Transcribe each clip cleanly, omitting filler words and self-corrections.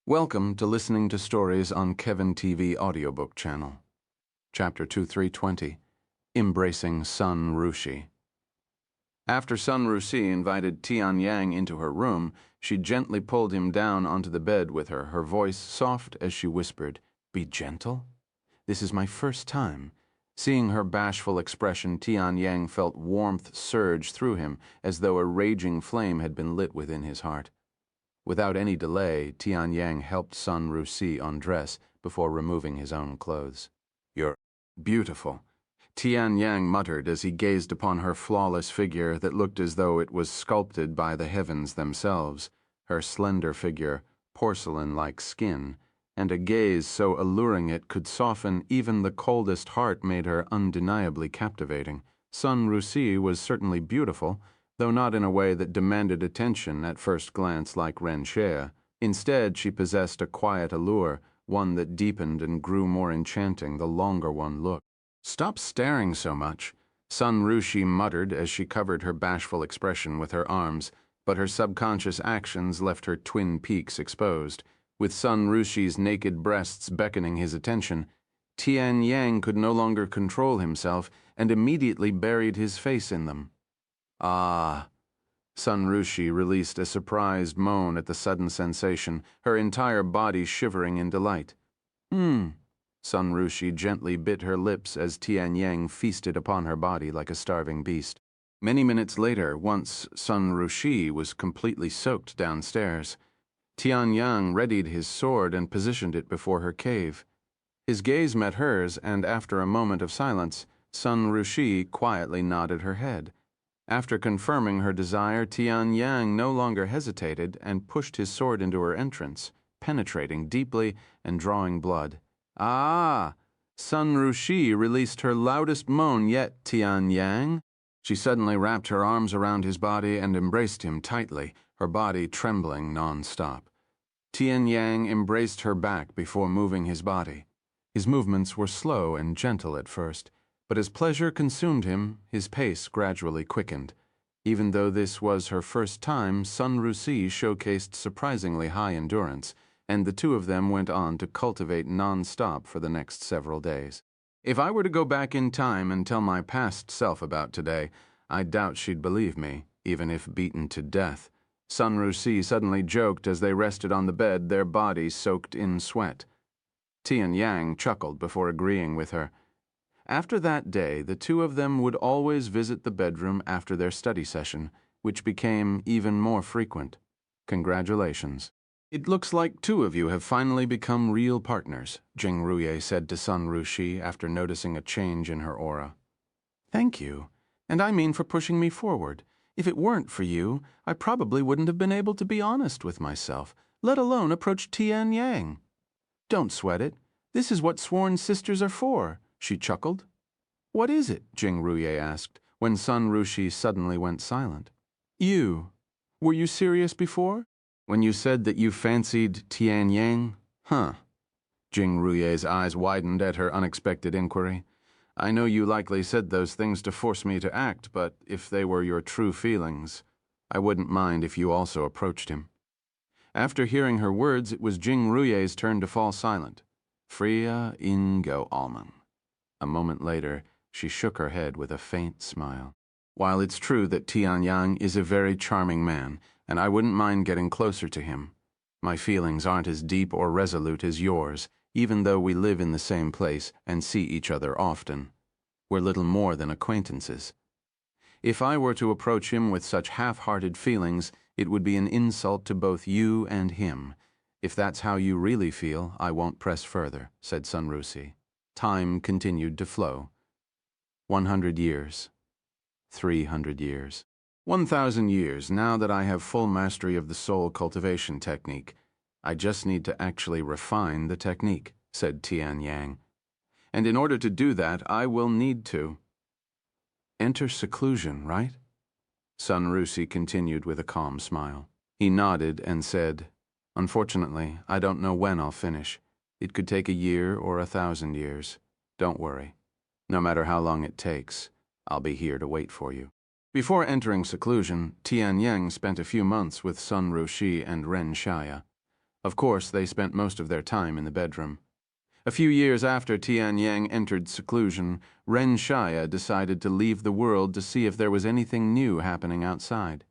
Welcome to listening to stories on Kevin TV audiobook channel. Chapter 2320, Embracing Sun Rushi. After Sun Rushi invited Tian Yang into her room, she gently pulled him down onto the bed with her, her voice soft as she whispered, "Be gentle? This is my first time." Seeing her bashful expression, Tian Yang felt warmth surge through him as though a raging flame had been lit within his heart. Without any delay, Tian Yang helped Sun Rushi undress before removing his own clothes. "You're beautiful," Tian Yang muttered as he gazed upon her flawless figure that looked as though it was sculpted by the heavens themselves, her slender figure, porcelain-like skin, and a gaze so alluring it could soften even the coldest heart made her undeniably captivating. Sun Rushi was certainly beautiful, though not in a way that demanded attention at first glance like Ren Xie. Instead, she possessed a quiet allure, one that deepened and grew more enchanting the longer one looked. "Stop staring so much," Sun Rushi muttered as she covered her bashful expression with her arms, but her subconscious actions left her twin peaks exposed. With Sun Rushi's naked breasts beckoning his attention, Tian Yang could no longer control himself and immediately buried his face in them. "Ah." Sun Rushi released a surprised moan at the sudden sensation, her entire body shivering in delight. Sun Rushi gently bit her lips as Tian Yang feasted upon her body like a starving beast. Many minutes later, once Sun Rushi was completely soaked downstairs, Tian Yang readied his sword and positioned it before her cave. His gaze met hers, and after a moment of silence, Sun Rushi quietly nodded her head. After confirming her desire, Tian Yang no longer hesitated and pushed his sword into her entrance, penetrating deeply and drawing blood. "Ah!" Sun Rushi released her loudest moan yet. "Tian Yang?" She suddenly wrapped her arms around his body and embraced him tightly, her body trembling non-stop. Tian Yang embraced her back before moving his body. His movements were slow and gentle at first, but as pleasure consumed him, his pace gradually quickened. Even though this was her first time, Sun Rushi showcased surprisingly high endurance, and the two of them went on to cultivate non-stop for the next several days. If I were to go back in time and tell my past self about today, I doubt she'd believe me, even if beaten to death. Sun Rushi suddenly joked as they rested on the bed, their bodies soaked in sweat. Tian Yang chuckled before agreeing with her. After that day, the two of them would always visit the bedroom after their study session, which became even more frequent. "Congratulations. It looks like two of you have finally become real partners," Jingruye said to Sun Rushi after noticing a change in her aura. "Thank you, and I mean for pushing me forward. If it weren't for you, I probably wouldn't have been able to be honest with myself, let alone approach Tian Yang." "Don't sweat it. This is what sworn sisters are for," she chuckled. "What is it?" Jingruye asked, when Sun Rushi suddenly went silent. Were you serious before? When you said that you fancied Tian Yang? Huh." Jingruye's eyes widened at her unexpected inquiry. "I know you likely said those things to force me to act, but if they were your true feelings, I wouldn't mind if you also approached him." After hearing her words, it was Jingruye's turn to fall silent. "Freya Ingo Alman." A moment later, she shook her head with a faint smile. "While it's true that Tian Yang is a very charming man, and I wouldn't mind getting closer to him, my feelings aren't as deep or resolute as yours, even though we live in the same place and see each other often. We're little more than acquaintances. If I were to approach him with such half-hearted feelings, it would be an insult to both you and him. If that's how you really feel, I won't press further," said Sun Rushi. Time continued to flow. 100 years. 300 years. 1,000 years, now that I have full mastery of the soul cultivation technique. I just need to actually refine the technique, said Tian Yang. And in order to do that, I will need to enter seclusion, right? Sun Rushi continued with a calm smile. He nodded and said, "Unfortunately, I don't know when I'll finish. It could take a year or 1,000 years. Don't worry. No matter how long it takes, I'll be here to wait for you." Before entering seclusion, Tian Yang spent a few months with Sun Rushi and Ren Xie. Of course, they spent most of their time in the bedroom. A few years after Tianyang entered seclusion, Ren Shaya decided to leave the world to see if there was anything new happening outside.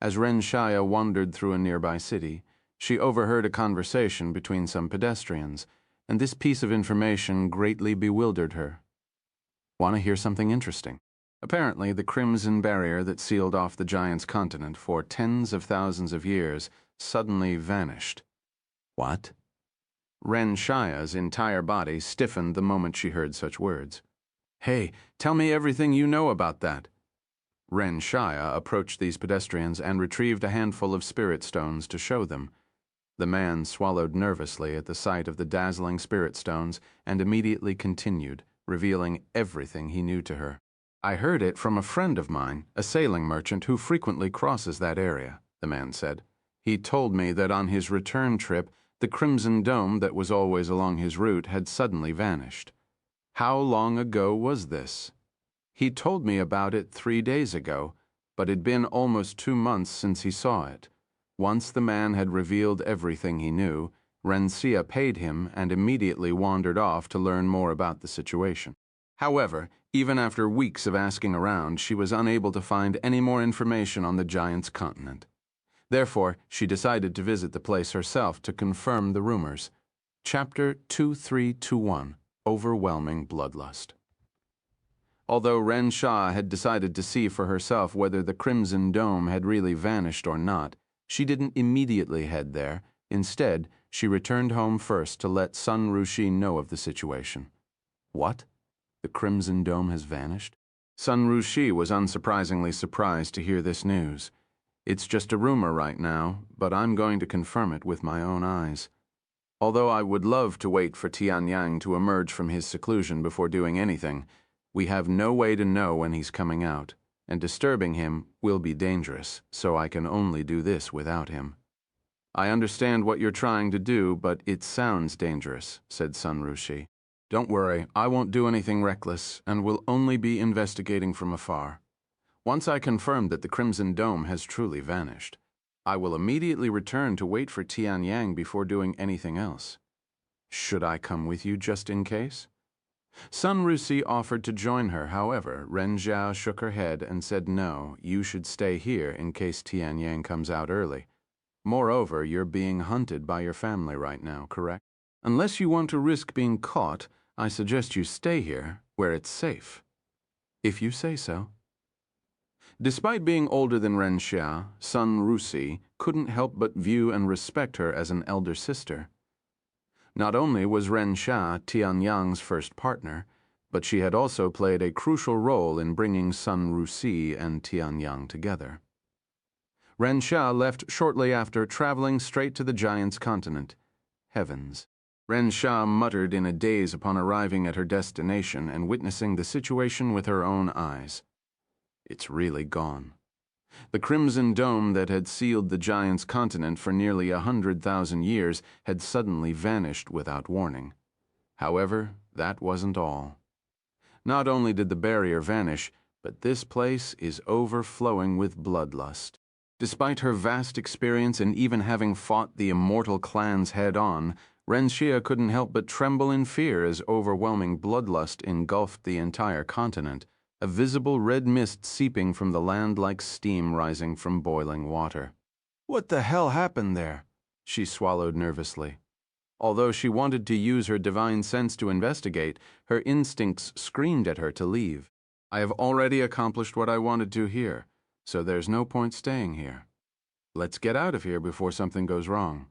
As Ren Shaya wandered through a nearby city, she overheard a conversation between some pedestrians, and this piece of information greatly bewildered her. Want to hear something interesting? Apparently, the crimson barrier that sealed off the giant's continent for tens of thousands of years suddenly vanished. What? Ren Shaya's entire body stiffened the moment she heard such words. Hey, tell me everything you know about that. Ren Shaya approached these pedestrians and retrieved a handful of spirit stones to show them. The man swallowed nervously at the sight of the dazzling spirit stones and immediately continued, revealing everything he knew to her. I heard it from a friend of mine, a sailing merchant who frequently crosses that area, the man said. He told me that on his return trip, the crimson dome that was always along his route had suddenly vanished. How long ago was this? He told me about it 3 days ago, but it'd been almost 2 months since he saw it. Once the man had revealed everything he knew, Rensia paid him and immediately wandered off to learn more about the situation. However, even after weeks of asking around, she was unable to find any more information on the giant's continent. Therefore, she decided to visit the place herself to confirm the rumors. Chapter 2321, Overwhelming Bloodlust. Although Ren Shah had decided to see for herself whether the Crimson Dome had really vanished or not, she didn't immediately head there. Instead, she returned home first to let Sun Rushi know of the situation. What? The Crimson Dome has vanished? Sun Rushi was unsurprisingly surprised to hear this news. It's just a rumor right now, but I'm going to confirm it with my own eyes. Although I would love to wait for Tianyang to emerge from his seclusion before doing anything, we have no way to know when he's coming out, and disturbing him will be dangerous, so I can only do this without him. I understand what you're trying to do, but it sounds dangerous, said Sun Rushi. Don't worry, I won't do anything reckless, and will only be investigating from afar. Once I confirm that the Crimson Dome has truly vanished, I will immediately return to wait for Tianyang before doing anything else. Should I come with you just in case? Sun Rusi offered to join her. However, Ren Zhao shook her head and said no, you should stay here in case Tianyang comes out early. Moreover, you're being hunted by your family right now, correct? Unless you want to risk being caught, I suggest you stay here, where it's safe. If you say so. Despite being older than Ren Xia, Sun Rusi couldn't help but view and respect her as an elder sister. Not only was Ren Xia Tianyang's first partner, but she had also played a crucial role in bringing Sun Rusi and Tianyang together. Ren Xia left shortly after, traveling straight to the giant's continent. Heavens. Ren Xia muttered in a daze upon arriving at her destination and witnessing the situation with her own eyes. It's really gone. The Crimson Dome that had sealed the giant's continent for nearly 100,000 years had suddenly vanished without warning. However, that wasn't all. Not only did the barrier vanish, but this place is overflowing with bloodlust. Despite her vast experience and even having fought the immortal clans head-on, Ren Xia couldn't help but tremble in fear as overwhelming bloodlust engulfed the entire continent, a visible red mist seeping from the land like steam rising from boiling water. What the hell happened there? She swallowed nervously. Although she wanted to use her divine sense to investigate, her instincts screamed at her to leave. I have already accomplished what I wanted to here, so there's no point staying here. Let's get out of here before something goes wrong.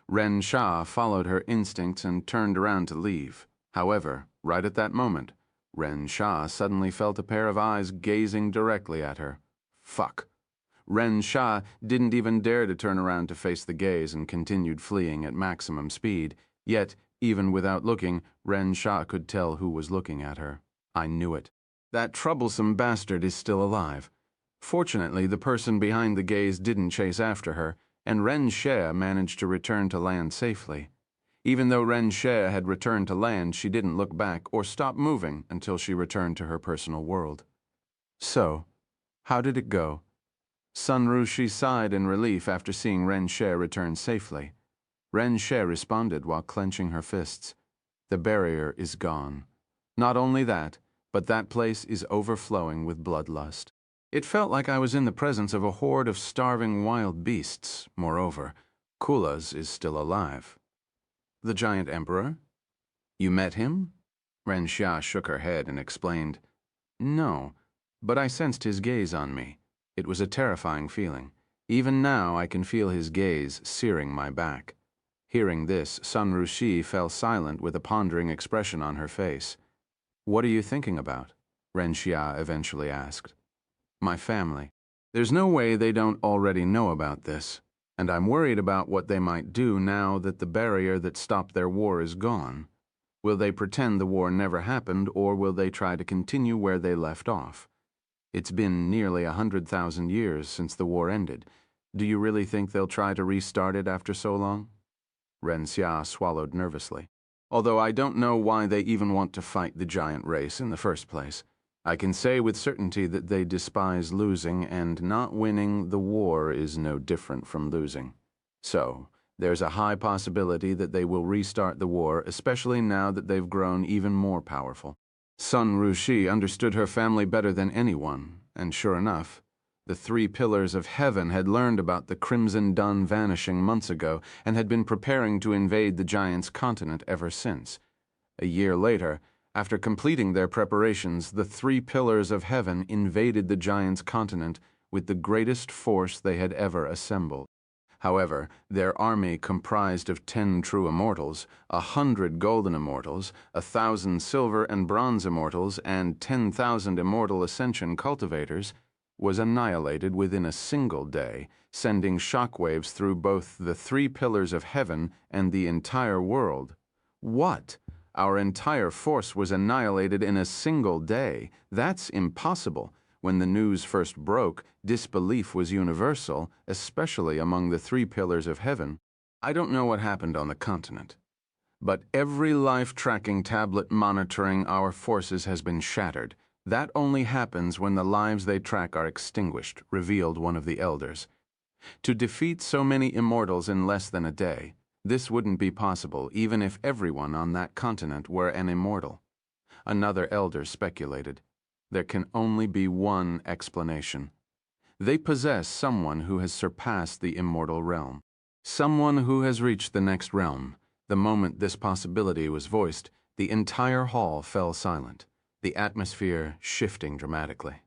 Ren Xia followed her instincts and turned around to leave. However, right at that moment, Ren Xia suddenly felt a pair of eyes gazing directly at her. Fuck. Ren Xia didn't even dare to turn around to face the gaze and continued fleeing at maximum speed. Yet, even without looking, Ren Xia could tell who was looking at her. I knew it. That troublesome bastard is still alive. Fortunately, the person behind the gaze didn't chase after her, and Ren Xia managed to return to land safely. Even though Ren Xia had returned to land, she didn't look back or stop moving until she returned to her personal world. So, how did it go? Sun Rushi sighed in relief after seeing Ren Xia return safely. Ren Xie responded while clenching her fists. The barrier is gone. Not only that, but that place is overflowing with bloodlust. It felt like I was in the presence of a horde of starving wild beasts. Moreover, Kulas is still alive. The giant emperor? You met him? Ren Xia shook her head and explained. No, but I sensed his gaze on me. It was a terrifying feeling. Even now I can feel his gaze searing my back. Hearing this, Sun Rushi fell silent with a pondering expression on her face. What are you thinking about? Ren Xia eventually asked. My family. There's no way they don't already know about this, and I'm worried about what they might do now that the barrier that stopped their war is gone. Will they pretend the war never happened, or will they try to continue where they left off? It's been nearly 100,000 years since the war ended. Do you really think they'll try to restart it after so long? Ren Xia swallowed nervously. Although I don't know why they even want to fight the giant race in the first place. I can say with certainty that they despise losing, and not winning the war is no different from losing. So, there's a high possibility that they will restart the war, especially now that they've grown even more powerful. Sun Rushi understood her family better than anyone, and sure enough, the three pillars of heaven had learned about the Crimson Dawn vanishing months ago and had been preparing to invade the giant's continent ever since. A year later, after completing their preparations, the three pillars of heaven invaded the giant's continent with the greatest force they had ever assembled. However, their army comprised of 10 true immortals, 100 golden immortals, 1,000 silver and bronze immortals, and 10,000 immortal ascension cultivators, was annihilated within a single day, sending shockwaves through both the three pillars of heaven and the entire world. What? Our entire force was annihilated in a single day. That's impossible. When the news first broke, disbelief was universal, especially among the three pillars of heaven. I don't know what happened on the continent, but every life-tracking tablet monitoring our forces has been shattered. That only happens when the lives they track are extinguished, revealed one of the elders. To defeat so many immortals in less than a day, this wouldn't be possible even if everyone on that continent were an immortal. Another elder speculated. There can only be one explanation. They possess someone who has surpassed the immortal realm. Someone who has reached the next realm. The moment this possibility was voiced, the entire hall fell silent, the atmosphere shifting dramatically.